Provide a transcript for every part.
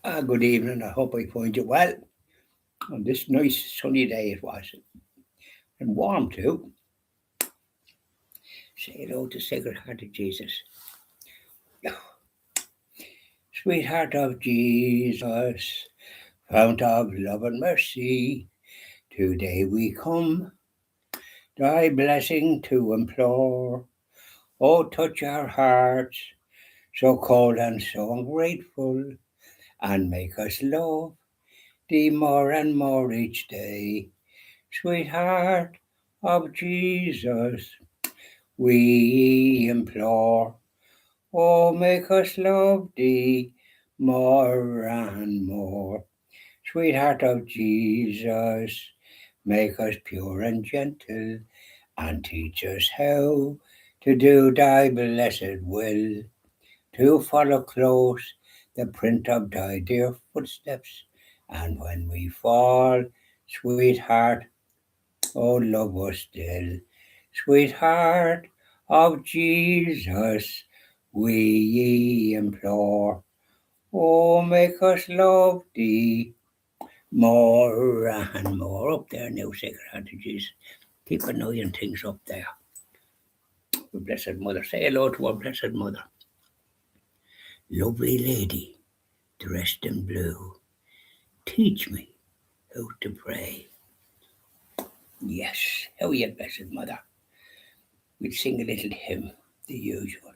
Good evening. I hope I find you well on this nice sunny day it was, and warm too. Say hello to Sacred Heart of Jesus. Sweetheart of Jesus, fount of love and mercy, today we come, thy blessing to implore. Oh, touch our hearts, so cold and so ungrateful, and make us love thee more and more each day. Sweetheart of Jesus, we implore, oh, make us love thee more and more. Sweetheart of Jesus, make us pure and gentle, and teach us how to do thy blessed will, to follow close the print of thy dear footsteps, and when we fall, sweetheart, oh, love us still. Sweetheart of Jesus, we implore. Oh, make us love thee more and more. Up there now, Sacred Heart of Jesus. Keep annoying things up there. Our Blessed Mother. Say hello to our Blessed Mother. Lovely lady, dressed in blue, teach me how to pray. Yes, how are you, Blessed Mother? We'd sing a little hymn, the usual.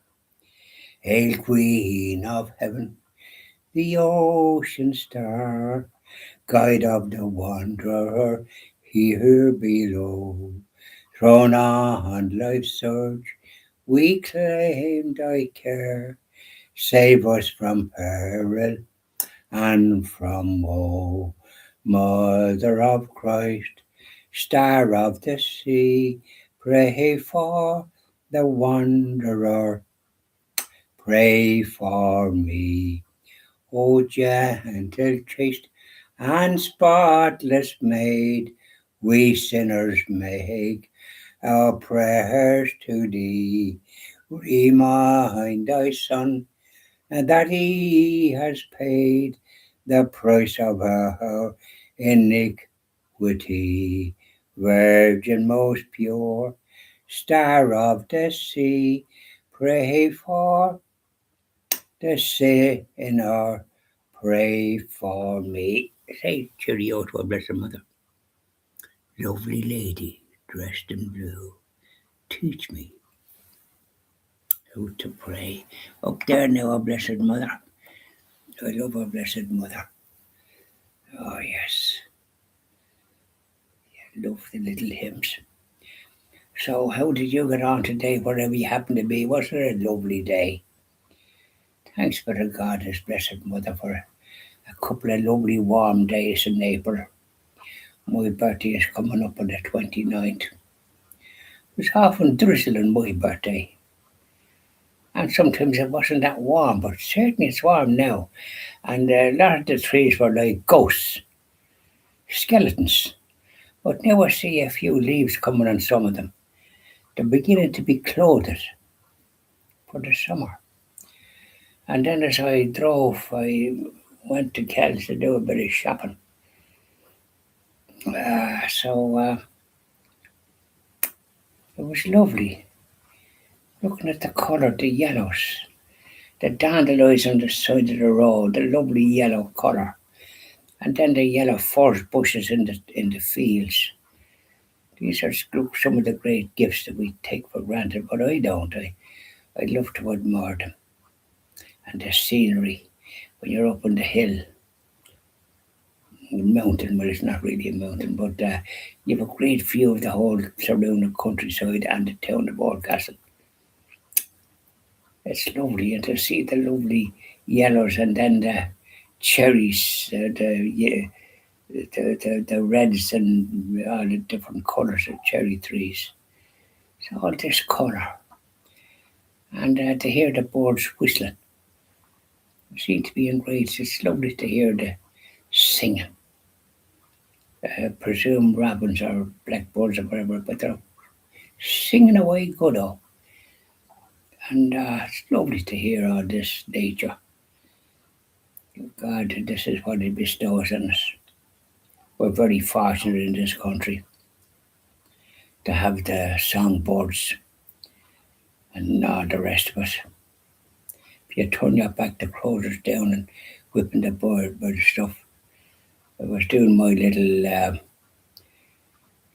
Hail, Queen of Heaven, the ocean star, guide of the wanderer here below. Thrown on life's surge, we claim thy care. Save us from peril and from woe. Mother of Christ, star of the sea, pray for the wanderer, pray for me. O gentle, chaste, and spotless maid, we sinners make our prayers to thee. Remind thy Son that he has paid the price of our iniquity. Virgin most pure, star of the sea, pray for the sinner, pray for me. Say cheerio to our Blessed Mother. Lovely lady, dressed in blue, teach me how to pray. Up there now, our Blessed Mother. I love our Blessed Mother. Oh, yes. Love the little hymns. So, how did you get on today, wherever you happen to be? Was it a lovely day? Thanks be to God, His Blessed Mother, for a couple of lovely warm days in April. My birthday is coming up on the 29th. It was often drizzling my birthday. And sometimes it wasn't that warm, but certainly it's warm now. And a lot of the trees were like ghosts, skeletons. But now I see a few leaves coming on some of them. They're beginning to be clothed for the summer. And then as I drove, I went to Kells to do a bit of shopping. So it was lovely looking at the colour, the yellows, the dandelions on the side of the road, the lovely yellow colour, and then the yellow furze bushes in the fields. These are some of the great gifts that we take for granted, but I don't. I love to admire them. And the scenery when you're up on the hill, mountain. Well, it's not really a mountain, but you have a great view of the whole surrounding countryside and the town of Oldcastle. It's lovely, and to see the lovely yellows and then the cherries, the reds and all the different colours of cherry trees. So all this colour, and to hear the birds whistling. They seem to be in grades. It's lovely to hear the singing. Presume robins or blackbirds or whatever, but they're singing away good, oh. And it's lovely to hear all this nature. God, this is what He bestows on us. We're very fortunate in this country to have the songbirds and all the rest of us. If you turn your back, the crows are down and whipping the bird stuff. I was doing my little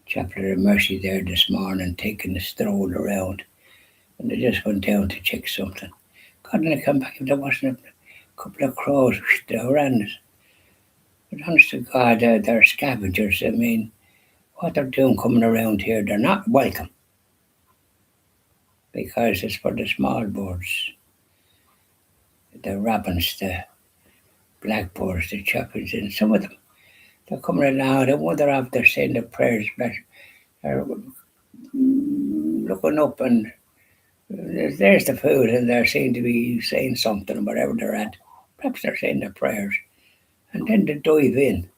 Chapel of Mercy there this morning, taking a stroll around, and I just went down to check something. God, and I come back, if there wasn't a couple of crows, they ran it. But honest to God, they're scavengers. I mean, what they're doing coming around here, they're not welcome because it's for the small birds, the robins, the blackbirds, the chappies, and some of them. They're coming along. I wonder if they're saying the prayers, but they're looking up and there's the food, and they seem to be saying something, whatever they're at. Perhaps they're saying their prayers, and then they dive in.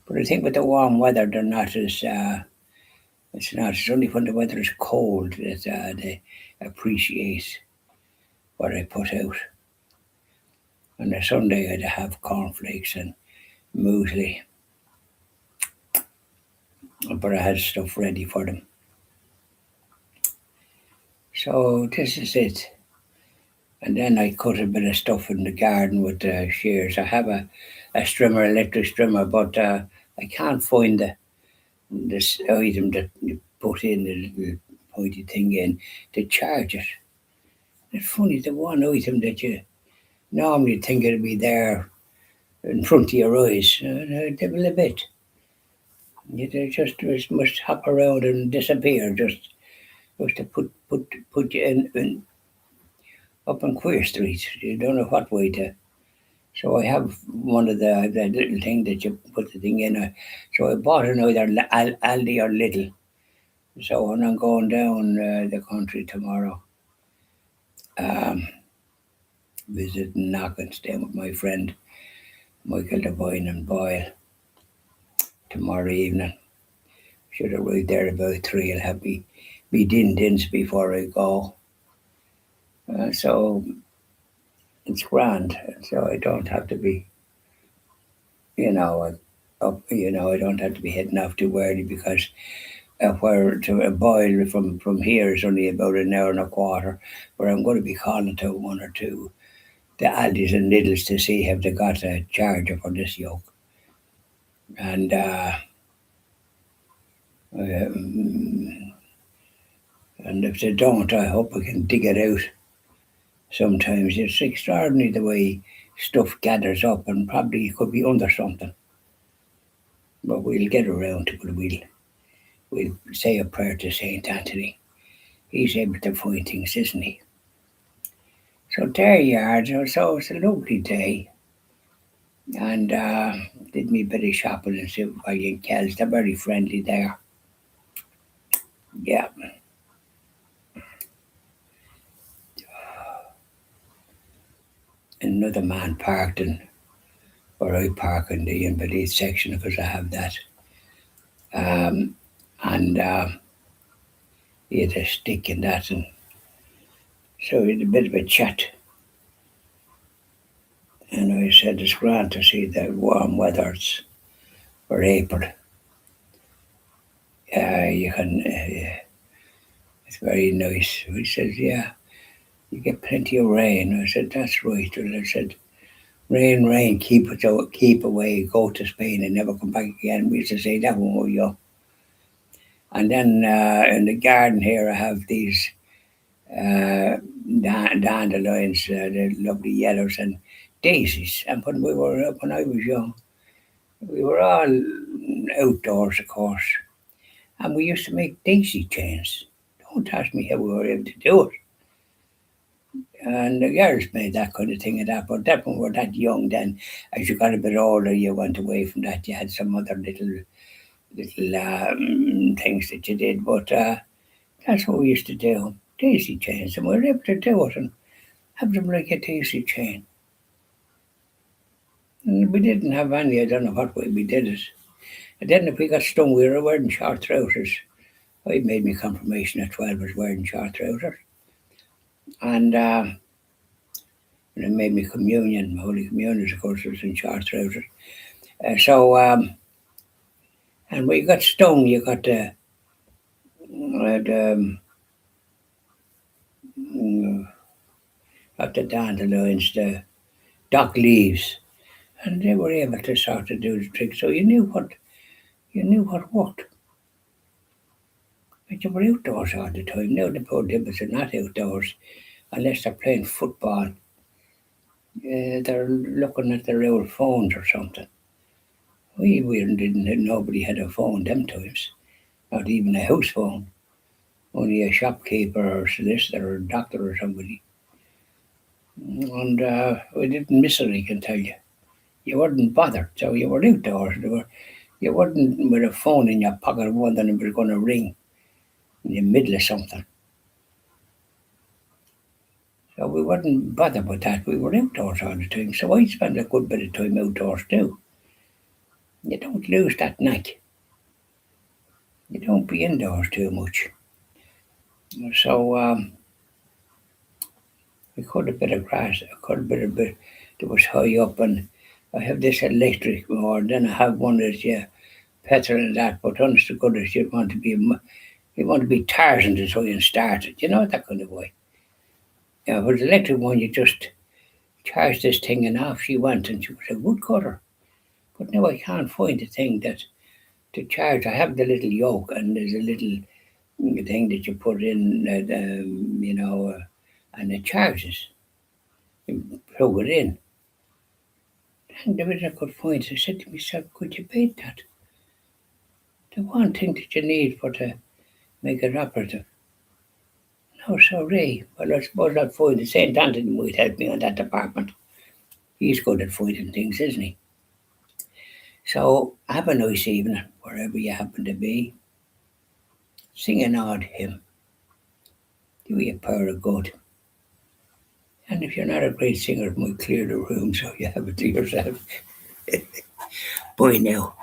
But I think with the warm weather, they're not as. It's not. It's only when the weather is cold that they appreciate what I put out. On a Sunday, I'd have cornflakes and muesli, but I had stuff ready for them. So this is it. And then I cut a bit of stuff in the garden with shears. I have a electric strimmer, but I can't find this item that you put in the little pointy thing in to charge it. It's funny, the one item that you normally think it'd be there in front of your eyes, devil a bit. You just must hop around and disappear just to put you in up on Queer Street. You don't know what way to. So I have one of the little thing that you put the thing in. So I bought another Aldi or Little. So when I'm going down the country tomorrow, visiting Knocken, staying with my friend Michael Devine and Boyle tomorrow evening. Should arrive there about 3. I'll have me din-dins before I go. So it's grand. So I don't have to be, you know, I don't have to be heading off too early because where to Boyle from here is only about an hour and a quarter. Where I'm going to be calling to one or two the Aldis and Littles to see if they got a charger for this yoke. And if they don't, I hope I can dig it out. Sometimes it's extraordinary the way stuff gathers up, and probably it could be under something. But we'll get around to it. We'll say a prayer to Saint Anthony. He's able to find things, isn't he? So there you are. So it's a lovely day. And did me a bit of shopping and Super Valiant Kells. They're very friendly there. Yeah. Another man parked in where I park in the Invalid section because I have that. And he had a stick in that, and so we had a bit of a chat. And I said it's grand to see the warm weathers for April. You can. It's very nice. He says, yeah, you get plenty of rain. I said, that's right. And I said, rain, keep away, go to Spain and never come back again. We used to say that when we were young. And then in the garden here, I have these dandelions, the lovely yellows, and daisies. And when I was young, we were all outdoors, of course, and we used to make daisy chains. Don't ask me how we were able to do it. And the girls made that kind of thing but that when we were that young then, as you got a bit older, you went away from that. You had some other little things that you did, but that's what we used to do. Daisy chains, and we were able to do it and have them like a daisy chain. And we didn't have any, I don't know what way we did it. And then if we got stung, we were wearing short trousers. I made my confirmation at 12 was wearing short trousers. And and I made me communion. My Holy Communion, of course, was in short trousers. And when you got stung, you got mm, up the dandelions, the dock leaves, and they were able to sort of do the trick. So you knew what worked. But you were outdoors all the time. Now the poor dibbers are not outdoors unless they're playing football. They're looking at their old phones or something. We didn't. Nobody had a phone them times. Not even a house phone. Only a shopkeeper or solicitor or doctor or somebody. And we didn't miss it, I can tell you. You weren't bothered, so you were outdoors. You weren't with a phone in your pocket wondering if it was going to ring in the middle of something. So we weren't bothered with that. We were outdoors all the time. So I spent a good bit of time outdoors too. You don't lose that knack. You don't be indoors too much. So we cut a bit of grass. I cut a bit of bit that was high up, and I have this electric mower. Then I have one that's petrol and that. But honest to goodness, you want to be Tarzan to try and start it. You know that kind of way. Yeah, with the electric one, you just charge this thing, and off she went, and she was a good cutter. But now I can't find the thing that to charge. I have the little yoke, and there's a little thing that you put in, and it charges. You plug it in. And there was a good point. I said to myself, could you beat that? The one thing that you need for to make it operative. No, sorry. Well, I suppose I'll find the St. Anthony might help me on that department. He's good at finding things, isn't he? So have a nice evening, wherever you happen to be. Sing an odd hymn. Do you a pair of good. And if you're not a great singer, it might clear the room so you have it to yourself. Bye now.